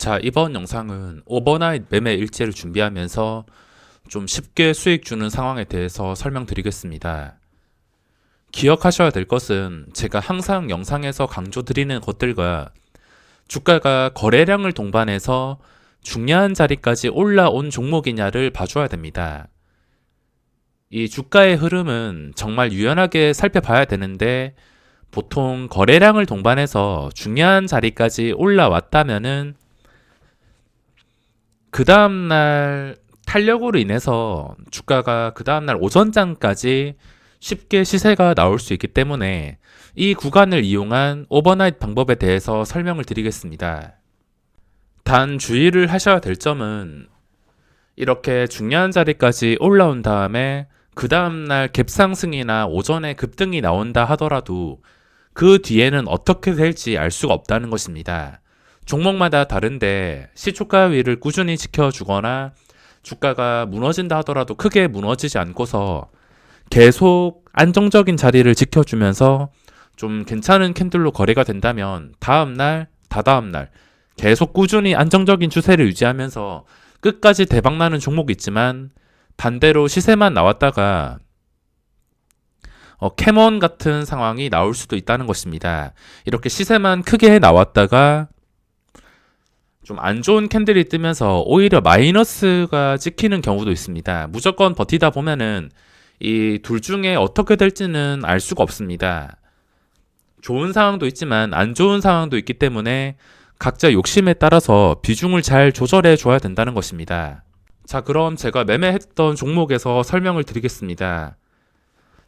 자, 이번 영상은 오버나잇 매매 일지를 준비하면서 좀 쉽게 수익 주는 상황에 대해서 설명드리겠습니다. 기억하셔야 될 것은 제가 항상 영상에서 강조드리는 것들과 주가가 거래량을 동반해서 중요한 자리까지 올라온 종목이냐를 봐줘야 됩니다. 이 주가의 흐름은 정말 유연하게 살펴봐야 되는데 보통 거래량을 동반해서 중요한 자리까지 올라왔다면은 그 다음날 탄력으로 인해서 주가가 그 다음날 오전장까지 쉽게 시세가 나올 수 있기 때문에 이 구간을 이용한 오버나잇 방법에 대해서 설명을 드리겠습니다. 단 주의를 하셔야 될 점은 이렇게 중요한 자리까지 올라온 다음에 그 다음날 갭상승이나 오전에 급등이 나온다 하더라도 그 뒤에는 어떻게 될지 알 수가 없다는 것입니다. 종목마다 다른데 시초가 위를 꾸준히 지켜주거나 주가가 무너진다 하더라도 크게 무너지지 않고서 계속 안정적인 자리를 지켜주면서 좀 괜찮은 캔들로 거래가 된다면 다음날, 다다음날 계속 꾸준히 안정적인 추세를 유지하면서 끝까지 대박나는 종목이 있지만 반대로 시세만 나왔다가 캐먼 같은 상황이 나올 수도 있다는 것입니다. 이렇게 시세만 크게 나왔다가 좀 안 좋은 캔들이 뜨면서 오히려 마이너스가 찍히는 경우도 있습니다. 무조건 버티다 보면은 이 둘 중에 어떻게 될지는 알 수가 없습니다. 좋은 상황도 있지만 안 좋은 상황도 있기 때문에 각자 욕심에 따라서 비중을 잘 조절해 줘야 된다는 것입니다. 자, 그럼 제가 매매했던 종목에서 설명을 드리겠습니다.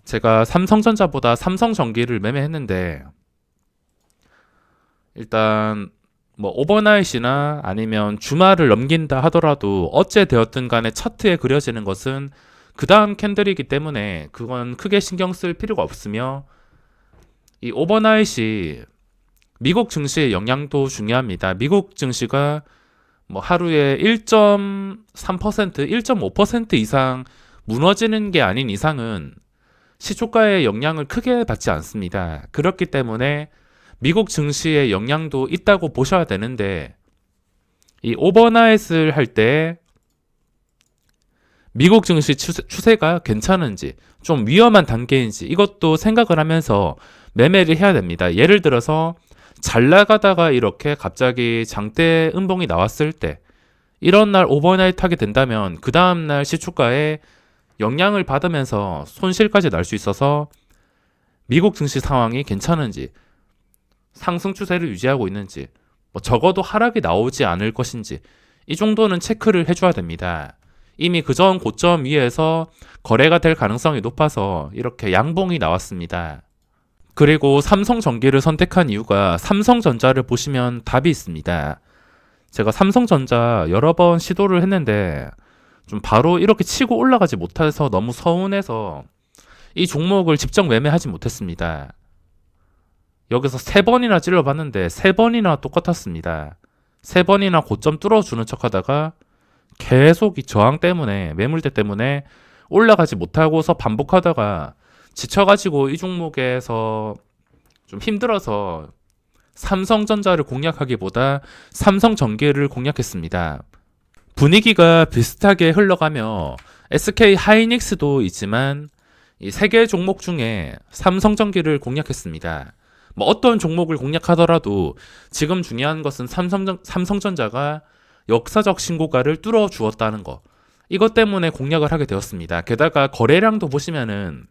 제가 삼성전자보다 삼성전기를 매매했는데 일단 뭐 오버나잇이나 아니면 주말을 넘긴다 하더라도 어째 되었든 간에 차트에 그려지는 것은 그 다음 캔들이기 때문에 그건 크게 신경 쓸 필요가 없으며 이 오버나잇이 미국 증시의 영향도 중요합니다. 미국 증시가 뭐 하루에 1.3%, 1.5% 이상 무너지는 게 아닌 이상은 시초가의 영향을 크게 받지 않습니다. 그렇기 때문에 미국 증시의 영향도 있다고 보셔야 되는데 이 오버나잇을 할 때 미국 증시 추세가 괜찮은지 좀 위험한 단계인지 이것도 생각을 하면서 매매를 해야 됩니다. 예를 들어서 잘 나가다가 이렇게 갑자기 장대 음봉이 나왔을 때 이런 날 오버나잇 하게 된다면 그 다음날 시초가에 영향을 받으면서 손실까지 날 수 있어서 미국 증시 상황이 괜찮은지 상승 추세를 유지하고 있는지 뭐 적어도 하락이 나오지 않을 것인지 이 정도는 체크를 해줘야 됩니다. 이미 그전 고점 위에서 거래가 될 가능성이 높아서 이렇게 양봉이 나왔습니다. 그리고 삼성전기를 선택한 이유가 삼성전자를 보시면 답이 있습니다. 제가 삼성전자 여러 번 시도를 했는데 좀 바로 이렇게 치고 올라가지 못해서 너무 서운해서 이 종목을 직접 매매하지 못했습니다. 여기서 3번이나 찔러봤는데 3번이나 똑같았습니다. 3번이나 고점 뚫어주는 척 하다가 계속 이 저항 때문에 매물대 때문에 올라가지 못하고서 반복하다가 지쳐가지고 이 종목에서 좀 힘들어서 삼성전자를 공략하기보다 삼성전기를 공략했습니다. 분위기가 비슷하게 흘러가며 SK 하이닉스도 있지만 이 3개 종목 중에 삼성전기를 공략했습니다. 뭐 어떤 종목을 공략하더라도 지금 중요한 것은 삼성전자가 역사적 신고가를 뚫어 주었다는 거. 이것 때문에 공략을 하게 되었습니다. 게다가 거래량도 보시면은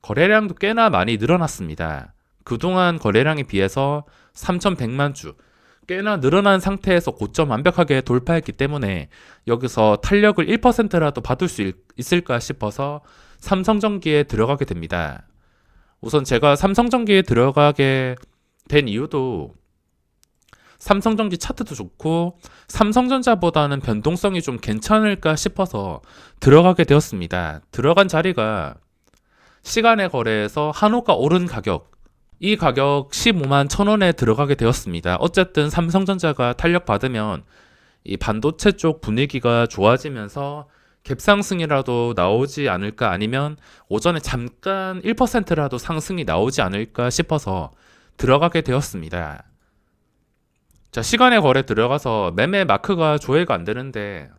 거래량도 꽤나 많이 늘어났습니다. 그동안 거래량에 비해서 3,100만 주 꽤나 늘어난 상태에서 고점 완벽하게 돌파했기 때문에 여기서 탄력을 1%라도 받을 수 있을까 싶어서 삼성전기에 들어가게 됩니다. 우선 제가 삼성전기에 들어가게 된 이유도 삼성전기 차트도 좋고 삼성전자보다는 변동성이 좀 괜찮을까 싶어서 들어가게 되었습니다. 들어간 자리가 시간의 거래에서 한호가 오른 가격, 이 가격 15만 1,000원에 들어가게 되었습니다. 어쨌든 삼성전자가 탄력 받으면 이 반도체 쪽 분위기가 좋아지면서 갭상승이라도 나오지 않을까 아니면 오전에 잠깐 1%라도 상승이 나오지 않을까 싶어서 들어가게 되었습니다. 자, 시간의 거래 들어가서 매매 마크가 조회가 안 되는데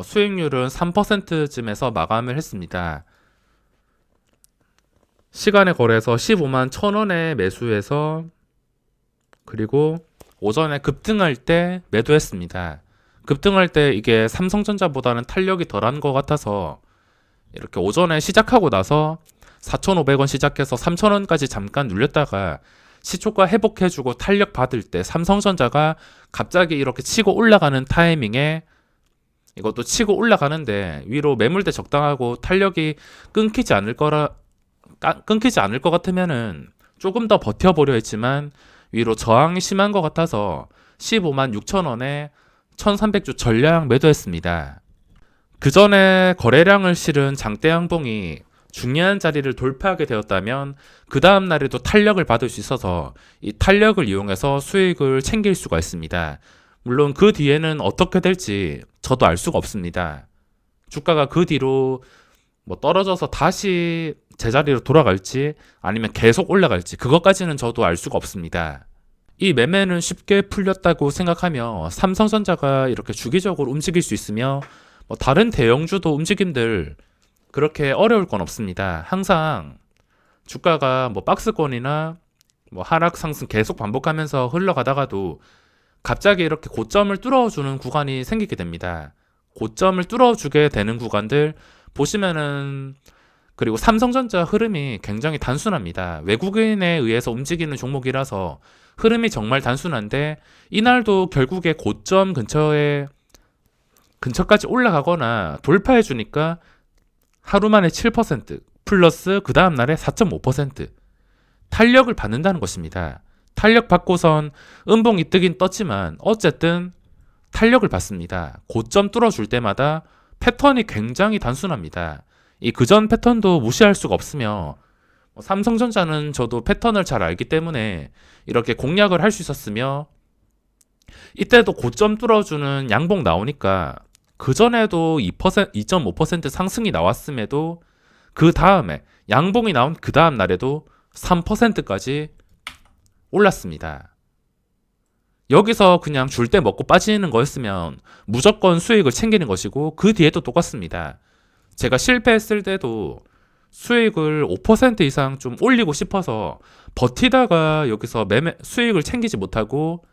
수익률은 3%쯤에서 마감을 했습니다. 시간의 거래에서 15만 1,000원에 매수해서 그리고 오전에 급등할 때 매도했습니다. 급등할 때 이게 삼성전자보다는 탄력이 덜한 것 같아서 이렇게 오전에 시작하고 나서 4,500원 시작해서 3,000원까지 잠깐 눌렸다가 시초가 회복해주고 탄력 받을 때 삼성전자가 갑자기 이렇게 치고 올라가는 타이밍에 이것도 치고 올라가는데 위로 매물대 적당하고 탄력이 끊기지 않을 것 같으면은 조금 더 버텨보려 했지만 위로 저항이 심한 것 같아서 15만 6천 원에 1300주 전량 매도했습니다. 그 전에 거래량을 실은 장대 양봉이 중요한 자리를 돌파하게 되었다면 그 다음 날에도 탄력을 받을 수 있어서 이 탄력을 이용해서 수익을 챙길 수가 있습니다. 물론 그 뒤에는 어떻게 될지 저도 알 수가 없습니다. 주가가 그 뒤로 뭐 떨어져서 다시 제자리로 돌아갈지 아니면 계속 올라갈지 그것까지는 저도 알 수가 없습니다. 이 매매는 쉽게 풀렸다고 생각하며 삼성전자가 이렇게 주기적으로 움직일 수 있으며 뭐 다른 대형주도 움직임들 그렇게 어려울 건 없습니다. 항상 주가가 뭐 박스권이나 뭐 하락 상승 계속 반복하면서 흘러가다가도 갑자기 이렇게 고점을 뚫어주는 구간이 생기게 됩니다. 고점을 뚫어주게 되는 구간들 보시면은 그리고 삼성전자 흐름이 굉장히 단순합니다. 외국인에 의해서 움직이는 종목이라서 흐름이 정말 단순한데 이날도 결국에 고점 근처까지 올라가거나 돌파해 주니까 하루 만에 7% 플러스 그 다음 날에 4.5% 탄력을 받는다는 것입니다. 탄력 받고선 음봉이 뜨긴 떴지만 어쨌든 탄력을 받습니다. 고점 뚫어줄 때마다 패턴이 굉장히 단순합니다. 이 그전 패턴도 무시할 수가 없으며 삼성전자는 저도 패턴을 잘 알기 때문에 이렇게 공략을 할 수 있었으며 이때도 고점 뚫어주는 양봉 나오니까 그전에도 2.5% 상승이 나왔음에도 그 다음에 양봉이 나온 그 다음 날에도 3%까지 올랐습니다. 여기서 그냥 줄 때 먹고 빠지는 거였으면 무조건 수익을 챙기는 것이고 그 뒤에도 똑같습니다. 제가 실패했을 때도 수익을 5% 이상 좀 올리고 싶어서 버티다가 여기서 수익을 챙기지 못하고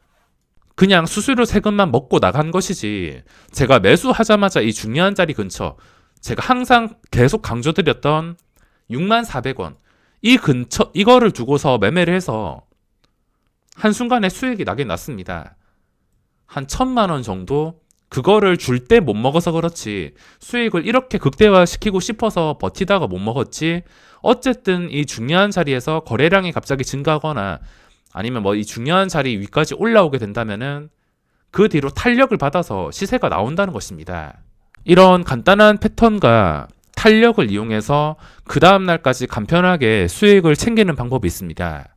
그냥 수수료 세금만 먹고 나간 것이지 제가 매수하자마자 이 중요한 자리 근처 제가 항상 계속 강조드렸던 64,000원 이 근처 이거를 두고서 매매를 해서 한순간에 수익이 나긴 났습니다. 한 1,000만 원 정도 그거를 줄 때 못 먹어서 그렇지 수익을 이렇게 극대화시키고 싶어서 버티다가 못 먹었지 어쨌든 이 중요한 자리에서 거래량이 갑자기 증가하거나 아니면 뭐 이 중요한 자리 위까지 올라오게 된다면은 그 뒤로 탄력을 받아서 시세가 나온다는 것입니다. 이런 간단한 패턴과 탄력을 이용해서 그 다음 날까지 간편하게 수익을 챙기는 방법이 있습니다.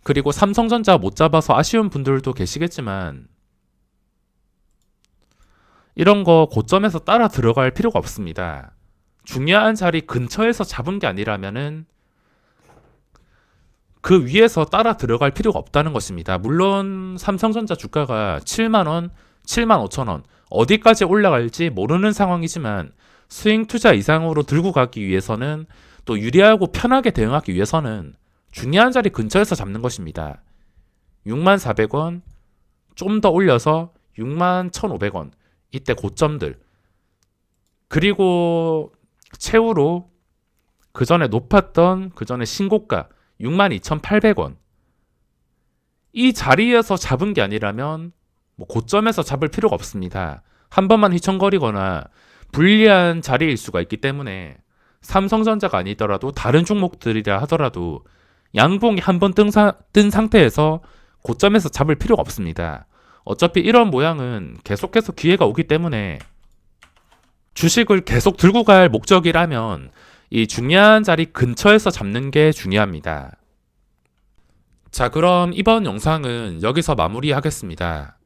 그리고 삼성전자 못 잡아서 아쉬운 분들도 계시겠지만 이런 거 고점에서 따라 들어갈 필요가 없습니다. 중요한 자리 근처에서 잡은 게 아니라면은 그 위에서 따라 들어갈 필요가 없다는 것입니다. 물론 삼성전자 주가가 7만원, 7만 5천원 어디까지 올라갈지 모르는 상황이지만 스윙 투자 이상으로 들고 가기 위해서는 또 유리하고 편하게 대응하기 위해서는 중요한 자리 근처에서 잡는 것입니다. 64,000원 좀 더 올려서 61,500원 이때 고점들 그리고 최후로 그 전에 높았던 그 전에 신고가 62,800원 이 자리에서 잡은 게 아니라면 뭐 고점에서 잡을 필요가 없습니다. 한 번만 휘청거리거나 불리한 자리일 수가 있기 때문에 삼성전자가 아니더라도 다른 종목들이라 하더라도 양봉이 한 번 뜬 상태에서 고점에서 잡을 필요가 없습니다. 어차피 이런 모양은 계속해서 기회가 오기 때문에 주식을 계속 들고 갈 목적이라면 이 중요한 자리 근처에서 잡는 게 중요합니다. 자, 그럼 이번 영상은 여기서 마무리하겠습니다.